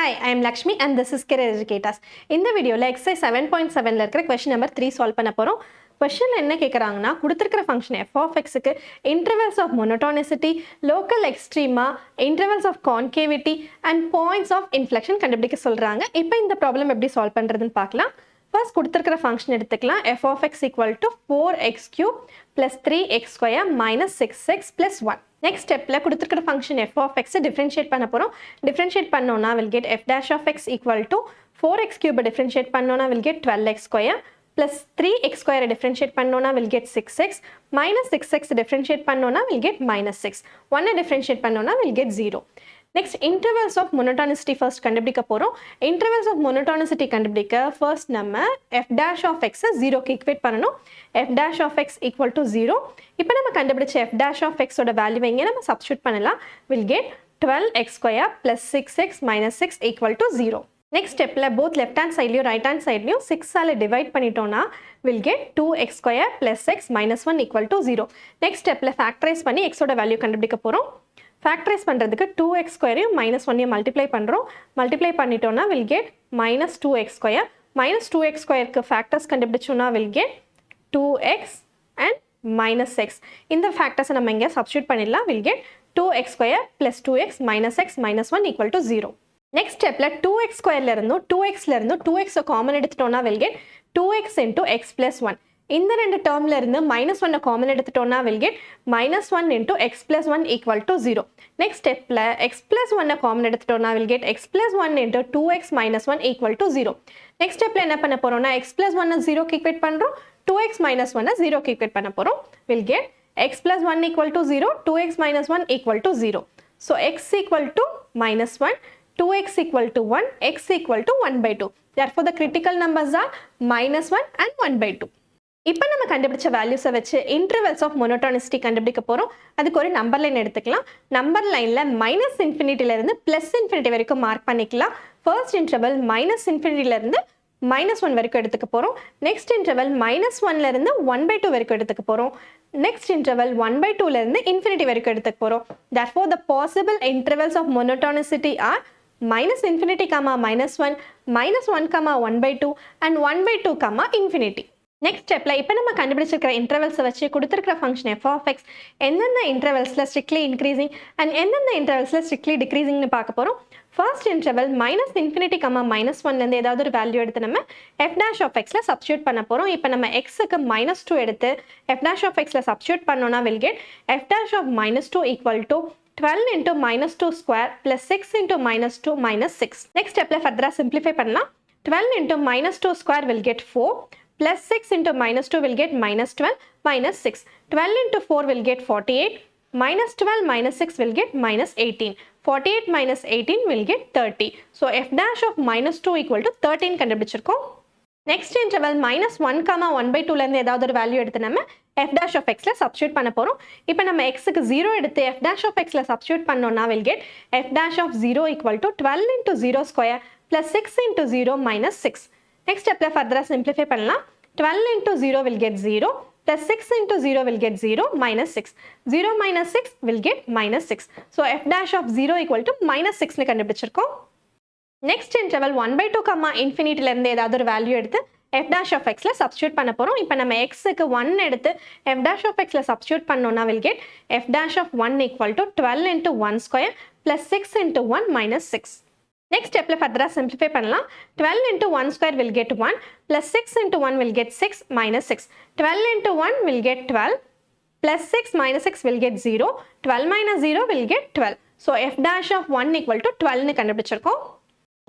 Hi, I am Lakshmi and this is Career Educators. In the video, exercise 7.7 இருக்கிற question number 3 solve பண்ண போறோம். Question என்ன கேக்குறாங்கன்னா கொடுத்திருக்கிற function f of x க்கு intervals of monotonicity, local extrema, intervals of concavity and points of inflection கண்டுபிடிக்க சொல்றாங்க. இப்போ இந்த problem எப்படி solve பண்றதுன்னு பார்க்கலாம். First கொடுத்திருக்கிற function எடுத்துக்கலாம். f of x equal to 4x cube plus 3x square minus 6x plus 1. Next step la கொடுத்திருக்கிற function f of x differentiate பண்ண போறோம். Differentiate பண்ணோம்னா will get f dash of x equal to 4x cube differentiate பண்ணோம்னா will get 12x square plus 3x square differentiate பண்ணோம்னா will get 6x minus 6x differentiate பண்ணோம்னா will get minus 6. 1 differentiate பண்ணோம்னா will get 0. Next intervals of monotonicity first கண்டுபிடிக்க போறோம். Intervals of monotonicity கண்டுபிடிக்க first நம்ம f dash of x 0 க்கு equate பண்ணனும். f dash of x equal to 0. இப்போ நம்ம கண்டுபிடிச்ச f dash of x ஓட வேல்யூவை இங்க நம்ம சப்ஸ்டிட்யூட் பண்ணலாம். will get 12x square plus 6x minus 6 equal to 0. Next stepல both left hand sideலயும் right hand sideலயும் 6 ஆல divide பண்ணிட்டோம்னா will get 2x square plus x minus 1 equal to 0. Next stepல factorize பண்ணி x ஓட value கண்டுபிடிக்க போறோம். Factorize பண்றதுக்கு 2x square minus 1 multiply பண்றோம். Multiply பண்ணிட்டோம்னா will get minus 2x square. Minus 2x square க்கு factors கண்டுபிடிச்சோம்னா will get 2x and minus x. இந்த factors நம்ம இங்க substitute பண்ணிடலாம். will get 2x square plus 2x minus x minus 1 equal to 0. Next stepல 2x square ல இருந்தும் 2x ல இருந்தும் 2x common எடுத்துட்டோம்னா will get 2x into x plus 1. இந்த ரெண்டு டேர்ம்ல இருந்து minus 1 காமன் எடுத்துட்டோம்னா will get minus 1 into x plus 1 equal to 0. Next stepல x plus 1 common எடுத்துட்டோம்னா will get x plus 1 into 2x minus 1 equal to 0. Next stepல என்ன பண்ண போறோம்னா x plus 1 0 க்கு equate பண்றோம். 2x minus 1 0 க்கு equate பண்ண போறோம். will get x plus 1 equal to 0, 2x minus 1 equal to 0. So x equal to minus 1, 2x equal to 1, x equal to 1 by 2. Therefore the critical numbers are minus 1 and 1 by 2. இப்போ நம்ம கண்டுபிடிச்ச வேல்யூஸை வச்சு intervals of monotonicity கண்டுபிடிக்க போறோம். அதுக்கு ஒரு number line எடுத்துக்கலாம். நம்பர் லைன்ல மைனஸ் இன்ஃபினிட்டில இருந்து பிளஸ் இன்ஃபினிட்டி வரைக்கும் மார்க் பண்ணிக்கலாம். ஃபர்ஸ்ட் இன்டர்வல் மைனஸ் இன்ஃபினிட்டில இருந்து minus 1 வரைக்கும் எடுத்துக்க போறோம். நெக்ஸ்ட் இன்டர்வல் minus 1 ல இருந்து 1 by 2 வரைக்கும் எடுத்துக்க போறோம். நெக்ஸ்ட் இன்டர்வல் 1 by 2 ல இருந்து இன்ஃபினிட்டி வரைக்கும் எடுத்துக்க போறோம். Therefore the possible intervals of monotonicity are minus infinity minus 1, minus 1 1 by 2 and 1 by 2 infinity. Next stepல இப்போ நம்ம கண்டுபிடிச்சிருக்கிற intervals வச்சு கொடுத்திருக்கிற function f of x எந்தெந்த intervalsல strictly increasing and எந்தெந்த intervalsல strictly decreasing னு பார்க்க போறோம். First interval minus infinity minus 1 ல இருந்து ஏதாவது ஒரு வேல்யூ எடுத்து நம்ம f dash of x ல substitute பண்ண போறோம். இப்போ நம்ம x க்கு minus 2 எடுத்து f dash of x ல substitute பண்ணோம்னா will get f dash of minus 2 equal to 12 into minus 2 square plus 6 into minus 2 minus 6. Next stepல further simplify பண்ணலாம். 12 into minus 2 square will get 4. Plus 6 into minus 2 will get minus 12 minus 6. 12 into 4 will get 48. Minus 12 minus 6 will get minus 18. 48 minus 18 will get 30. So f dash of minus 2 equal to 13 கண்டுபிடிச்சிருக்கோம். Next interval minus 1 1 by 2 ல இருந்து ஏதாவது ஒரு value எடுத்து நம்ம f dash of x ல substitute பண்ண போறோம். இப்போ நம்ம x க்கு 0 எடுத்து f dash of x ல substitute பண்ணோம்னா will get f dash of 0 equal to 12 into 0 square plus 6 into 0 minus 6. Next stepல further simplify பண்ணலாம். 12 into 0 will get 0 plus 6 into 0 will get 0 minus 6. 0 minus 6 will get minus 6. So f dash of 0 equal to minus 6 னு கண்டுபிடிச்சிருக்கோம். Next interval 1 by 2 infinity ல இருந்து ஏதாவது ஒரு value எடுத்து f dash of x ல substitute பண்ண போறோம். இப்போ நம்ம x க்கு 1 எடுத்து f dash of x ல substitute பண்ணோம்னா will get f dash of 1 equal to 12 into 1 square plus 6 into 1 minus 6. Next stepல further simplify பண்ணலாம். 12 into 1 square will get 1 plus 6 into 1 will get 6 minus 6. 12 into 1 will get 12 plus 6 minus 6 will get 0. 12 minus 0 will get 12. So f dash of 1 equal to 12 னு கண்டுபிடிச்சிருக்கோம்.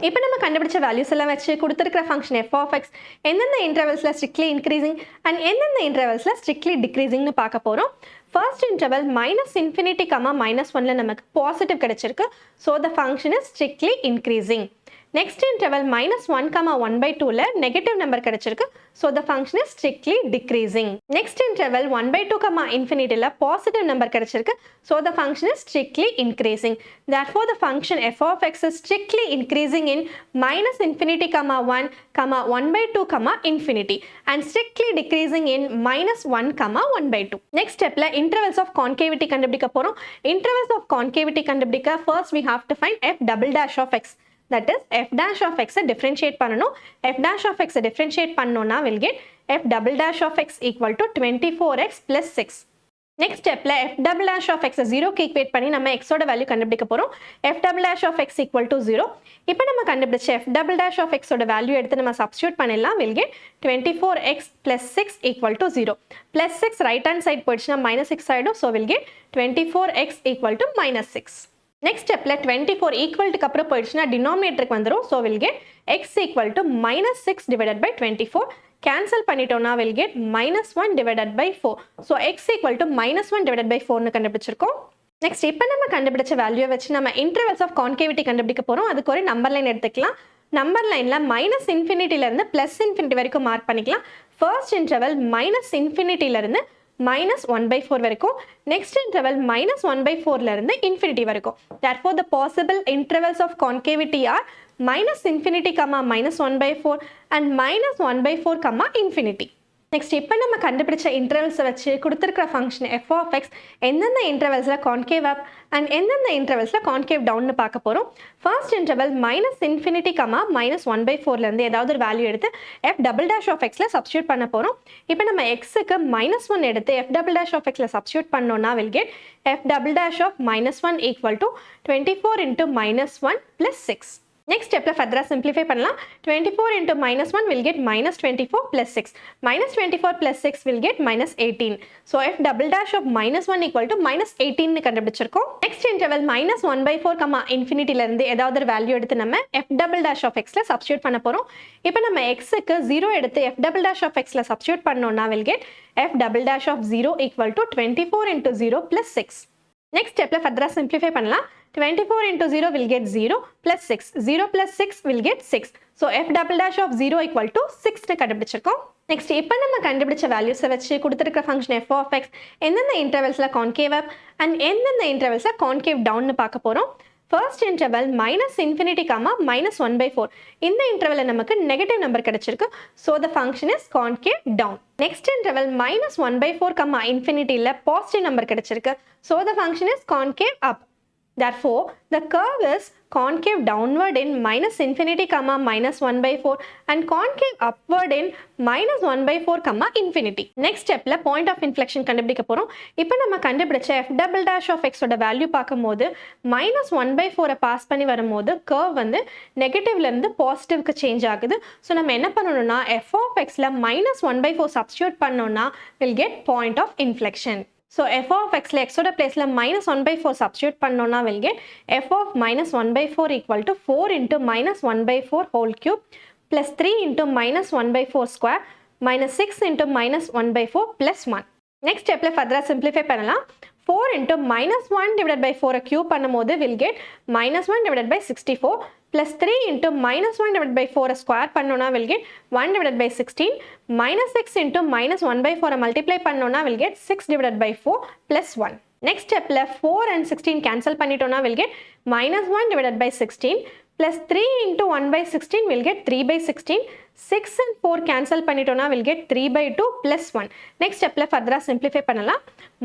இப்போ நம்ம கண்டுபிடிச்ச values எல்லாம் வச்சு கொடுத்திருக்கிற function f of x எந்தெந்த இன்டர்வல்ஸ்ல ஸ்ட்ரிக்ட்லி இன்க்ரீசிங் அண்ட் எந்தெந்த இன்டர்வல்ஸ்ல ஸ்ட்ரிக்ட்லி டிக்ரீசிங்னு பார்க்க போறோம். First interval minus infinity minus 1 ல நமக்கு பாசிட்டிவ் கிடைச்சிருக்கு. So the function is strictly increasing. Next interval minus 1 1 by 2 ல negative number கிடைச்சிருக்கு. So the function is strictly decreasing. Next interval 1 by 2 infinity ல positive number கிடைச்சிருக்கு. So the function is strictly increasing. Therefore the function f of x is strictly increasing in minus infinity 1 1 by 2 infinity and strictly decreasing in minus 1 1 by 2. Next stepல intervals of concavity கண்டுபிடிக்க போறோம். Intervals of concavity கண்டுபிடிக்க first we have to find f double dash of x. that is f dash of x differentiate பண்ணனும். f dash of x differentiate பண்ணோம்னா will get f double dash of x equal to 24x plus 6. Next stepல f double dash of x 0 க்கு equate பண்ணி நம்ம x ஓட value கண்டுபிடிக்க போறோம். f double dash of x equal to 0. இப்போ நம்ம கண்டுபிடிச்ச f double dash of x ஓட வேல்யூ எடுத்து நம்ம சப்ஸ்டிட்யூட் பண்ணிடலாம். will get 24x plus 6 equal to 0. plus 6 right hand side போயிடுச்சுனா minus 6 ஆயிடும். so will get 24x equal to minus 6. Next stepல 24 equal to அப்புறம் போயிடுச்சுனா denominatorக்கு வந்துரும். so will get x equal to minus 6 divided by 24. cancel பண்ணிட்டோம்னா will get minus 1 divided by 4. so x equal to minus 1 divided by 4 னு கண்டுபிடிச்சிருக்கோம். next இப்போ நம்ம கண்டுபிடிச்ச value வச்சு நம்ம intervals of concavity கண்டுபிடிக்க போறோம். அதுக்கு ஒரு நம்பர் லைன் எடுத்துக்கலாம். நம்பர் லைன்ல மைனஸ் இன்ஃபினிட்டில இருந்து பிளஸ் இன்ஃபினிட்டி வரைக்கும் மார்க் பண்ணிக்கலாம். ஃபர்ஸ்ட் இன்டர்வல் மைனஸ் இன்ஃபினிட்டில இருந்து minus 1/4 வரைக்கும், next interval minus 1/4 ல இருந்து infinity வரைக்கும். therefore the possible intervals of concavity are minus infinity, minus 1/4 and minus 1/4, infinity. next இப்போ நம்ம கண்டுபிடிச்ச intervals வச்சு கொடுத்திருக்கிற ஃபங்க்ஷன் f of x எந்தெந்த intervalsல concave up and எந்தெந்த intervalsல concave down னு பார்க்க போறோம். first interval minus infinity, minus 1/4 ல இருந்து ஏதாவது ஒரு வேல்யூ எடுத்து f double dash of x ல சப்ஸ்டிட்யூட் பண்ண போறோம். இப்போ நம்ம x க்கு minus 1 எடுத்து f double dash of x ல சப்ஸ்டிட்யூட் பண்ணோம்னா will get f double dash of minus 1 equal to 24 into minus 1 plus 6. next stepல further simplify பண்ணலாம். 24 into minus 1 will get minus 24 plus 6. minus 24 plus 6 will get minus 18. so f double dash of minus 1 equal to minus 18 னு கண்டுபிடிச்சிருக்கோம். next interval minus 1/4, infinity ல இருந்து ஏதாவது ஒரு value எடுத்து நம்ம f double dash of x ல சப்ஸ்டிட்யூட் பண்ண போறோம். இப்போ நம்ம x க்கு 0 எடுத்து f double dash of x ல சப்ஸ்டிட்யூட் பண்ணோம்னா will get f double dash of 0 equal to 24 into 0 plus 6. next stepல further simplify பண்ணலாம். 24 into 0 will get 0 plus 6. 0 plus 6 will get 6. so f double dash of 0 equal to 6 னு கண்டுபிடிச்சிருக்கோம். next இப்போ நம்ம கண்டுபிடிச்ச வேல்யூஸை வச்சு கொடுத்திருக்கிற ஃபங்க்ஷன் f of x எந்தெந்த இன்டர்வல்ஸ்ல concave up and எந்தெந்த இன்டர்வல்ஸ்ல concave down னு பார்க்க போறோம். first interval minus infinity, minus 1/4. இந்த இன்டர்வல்ல நமக்கு நெகட்டிவ் நம்பர் கிடைச்சிருக்கு. so the function is concave down. next interval minus 1/4, infinity ல பாசிட்டிவ் நம்பர் கிடைச்சிருக்கு. so the function is concave up. therefore the curve is concave downward in minus infinity, minus 1/4 and concave upward in minus 1/4, infinity. next stepல point of inflection கண்டுபிடிக்க போறோம். இப்போ நம்ம கண்டுபிடிச்ச f double dash of x ஓட value பார்க்கும்போது minus 1/4 pass பண்ணி வரும்போது curve வந்து நெகட்டிவ்ல இருந்து பாசிட்டிவ்க்கு சேஞ்ச் ஆகுது. ஸோ நம்ம என்ன பண்ணணும்னா f of x ல minus 1/4 சப்ஸ்டிட்யூட் பண்ணோம்னா will get point of inflection. so f of x ல x ஓட பிளேஸ்ல minus 1/4 சப்ஸ்டிட்யூட் பண்ணோம்னா will get f of minus 1/4 equal to 4 into minus 1/4 whole cube plus 3 into minus 1/4 square minus 6 into minus 1/4 plus 1. next stepல further simplify பண்ணலாம். 4 into minus 1 divided by 4 cube பண்ணும்போது will get minus 1 divided by 64 plus 3 into minus 1 divided by 4 square பண்ணோம்னா will get 1 divided by 16 minus 6 into minus 1/4 multiply பண்ணோம்னா will get 6 divided by 4 plus 1. next stepல 4 and 16 cancel பண்ணிட்டோம்னா will get minus 1 divided by 16 plus 3 into 1 by 16 will get 3 by 16. 6 and 4 cancel பண்ணிட்டோம்னா will get 3 by 2 plus 1. next stepல further simplify பண்ணலாம்.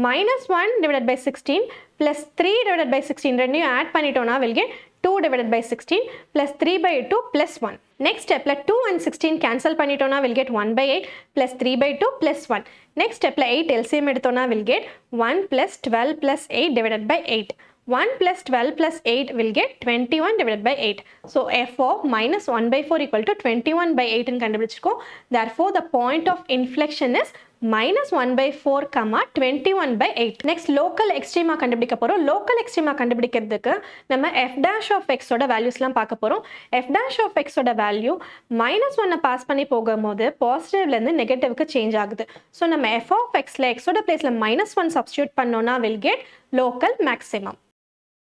minus 1 divided by 16 plus 3 divided by 16 ரெண்டையும் add பண்ணிட்டோம்னா will get 2 divided by 16 plus 3 by 2 plus 1. next stepல 2 and 16 cancel பண்ணிட்டோம்னா will get 1 by 8 plus 3 by 2 plus 1. next stepல 8 LCM எடுத்தோம்னா will get 1 plus 12 plus 8 divided by 8. 1 plus 12 plus 8 will get 21 divided by 8. so f of minus 1/4 equal to 21 by 8 னு கண்டுபிடிச்சிருக்கோம். therefore the point of inflection is minus 1/4, 21 by 8. next local extrema கண்டுபிடிக்க போறோம். local extrema கண்டுபிடிக்கிறதுக்கு நம்ம f dash of x ஓட வேல்யூஸ்லாம் பார்க்க போறோம். f dash of x ஓட வேல்யூ minus 1 பாஸ் பண்ணி போகும்போது பாசிட்டிவ்ல இருந்து நெகட்டிவ்க்கு சேஞ்ச் ஆகுது. ஸோ நம்ம f of x ல x ஓட பிளேஸ்ல minus 1 சப்ஸ்டிட்யூட் பண்ணோம்னா will get local maximum.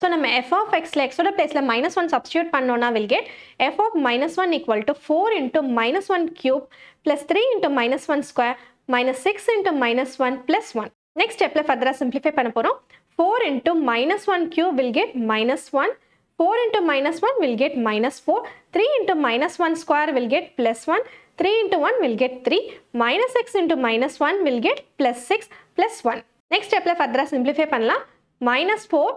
So நம்ம f of x ல x ஓட பிளேஸ்ல minus 1 சப்ஸ்டிட்யூட் பண்ணோம்னா will get f of minus 1 equal to 4 into minus 1 cube plus 3 into minus 1 square minus 6 into minus 1 plus 1. next stepல further simplify பண்ண போறோம். 4 into minus 1 cube will get minus 1. 4 into minus 1 will get minus 4. 3 into minus 1 square will get plus 1. 3 into 1 will get 3. minus 6 into minus 1 will get plus 6 plus 1. next stepல further simplify பண்ணலாம். minus 4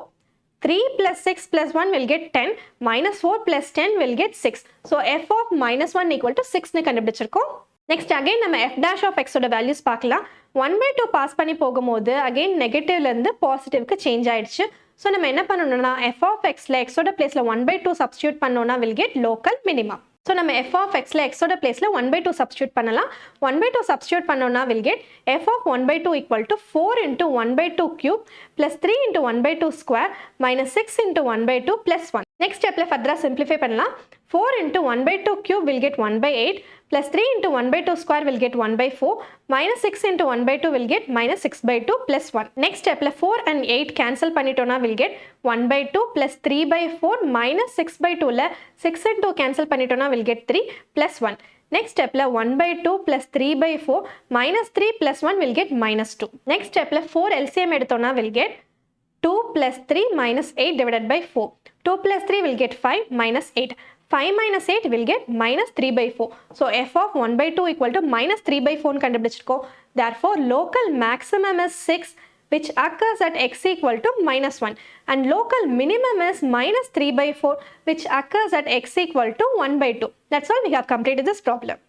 3 plus 6 plus 1 will get 10. Minus 4 plus 10 will get 6. So f of minus 1 equal to 6 னு கண்டுபிடிச்சிருக்கோம். Next again நம்ம f dash of x ஓட values பார்க்கலாம். 1/2 pass பண்ணி போகும்போது again நெகட்டிவ்லேருந்து பாசிட்டிவ்க்கு change ஆயிடுச்சு. So நம்ம என்ன பண்ணணும்னா f of xல x ஓட பிளேஸில் 1/2 சப்ஸ்டியூட் பண்ணோம்னா will get local minimum. So நம்ம f of xல x ஓட பிளேஸில் 1/2 சப்ஸ்டியூட் பண்ணலாம். 1/2 சப்ஸ்டியூட் பண்ணோம்னா will get f of 1/2 equal to 4 into 1/2 cube plus 3 into 1/2 square minus 6 into 1/2 plus 1. Next stepல ஃபர்தரா simplify பண்ணலாம். 4 into 1/2 cube will get 1/8 plus 3 into 1/2 square will get 1/4 minus 6 into 1/2 will get minus 6/2 plus 1. Next stepல 4 and 8 cancel பண்ணிட்டோம்னா will get 1/2 plus 3/4 minus 6/2ல 6 and 2 cancel பண்ணிட்டோம்னா will get 3 plus 1. Next stepல 1/2 plus 3/4 minus 3 plus 1 will get minus 2. Next stepல 4 LCM எடுத்தோம்னா will get 2 plus 3 minus 8 divided by 4. 2 plus 3 will get 5 minus 8. 5 minus 8 will get minus 3/4. So f of 1/2 equal to minus 3/4 கண்டுபிடிச்சிருக்கோம். Therefore, local maximum is 6 which occurs at x equal to minus 1 and local minimum is minus 3/4 which occurs at x equal to 1/2. That's all, we have completed this problem.